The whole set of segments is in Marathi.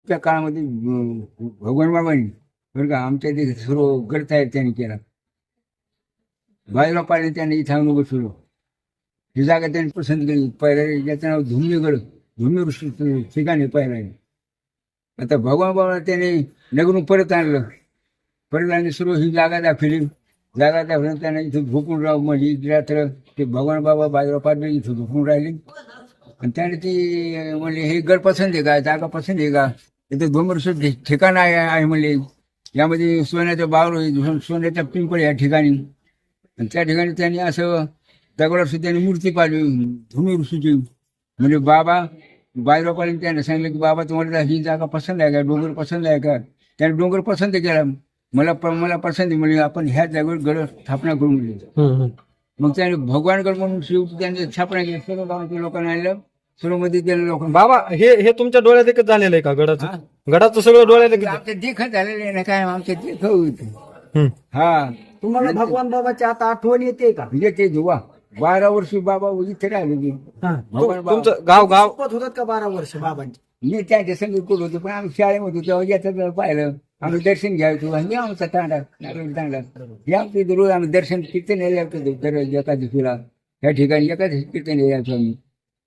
त्या काळामध्ये भगवान बाबांनी बरं का आमच्या ते सर्व गड तयार त्यांनी केला. बाजीराव पाटील त्यांनी इथं आणून बसवलं. ही जागा त्यांनी पसंत केली. पहिल्या ज्याचं नाव धुम्मीगड, धुम्मी ऋषी ठिकाणी पाहिलं आहे. आता भगवान बाबा त्याने नगरून परत आणलं. परत आणि सर्व ही जागा दाखवली. जागा दाखवून त्यांना इथं झोपून राहू म्हणजे रात्र ते भगवान बाबा बाजीराव पाटील इथं झोपून राहिले. आणि त्याने ती म्हणले हे गड पसंत आहे का, जागा पसंत आहे का, इथं 2 वर्ष ठिकाण आहे म्हणले. यामध्ये सोन्याचं बावळ, सोन्याचा पिंपळ या ठिकाणी. आणि त्या ठिकाणी त्यांनी असं दगडावर त्यांनी मूर्ती पाडली धुमी ऋषीची. म्हणजे बाबा बाजीराव पाटील त्यांना सांगितलं की बाबा तुम्हाला ही जागा पसंत आहे का, डोंगर पसंत आहे का. त्याने डोंगर पसंत केला. मला पसंत आहे म्हणजे आपण ह्या जागेवर गड स्थापना करून दिली. मग त्याने भगवानगड म्हणून शेवटी त्यांनी स्थापना केली. सर्व गावाच्या लोकांना आणलं, सर्व मध्ये गेलं लोकांना. बाबा हे तुमच्या डोळ्यात एकच झालेलं आहे का गडाचं? गडाचं सगळं डोळ्यात एकच? आमचं देखत झालेलं आहे ना काय, आमचं देख होत. हा तुम्हाला भगवान बाबाची आता आठवण येते का? येते जुवा 12 वर्ष बाबा इथे राहिले की भगवान बाबा. तुमचं गाव शपथ होतात का 12 वर्ष बाबांची? मी त्यांच्या संगीत कुठं होतो, पण आम्ही शाळेमध्ये तेव्हा याचं पाहिलं. आम्ही दर्शन घ्यायचो. हे आमचा तांडा तांडा हे आमचं रोज आम्ही दर्शन कीर्तन यायचो. तर एकादशीला या ठिकाणी एकादशी कीर्तन यायचो आम्ही.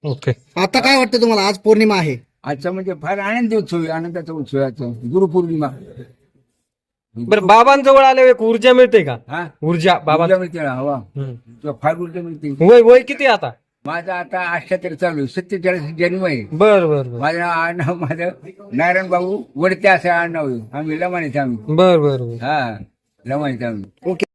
ओके. आता काय वाटतं तुम्हाला? आज पौर्णिमा आहे. आजचा म्हणजे फार आनंदी उत्सव आहे, आनंदाचा उत्सव आहे आजचा गुरुपौर्णिमा. बरं, बाबांजवळ आल्यावर एक ऊर्जा मिळते का? हा ऊर्जा बाबा ऊर्जा मिळते ना, हवा तुला फार ऊर्जा मिळते. वय किती आता? माझा आता 78 चालू आहे. 47 जन्म आहे. बर बर बर माझं आडनाव माझं नारायण बाबू वडते असं आडनाव आहे. आम्ही लमानीत आम्ही. बर बर बर. हा लमानीत आम्ही. ओके.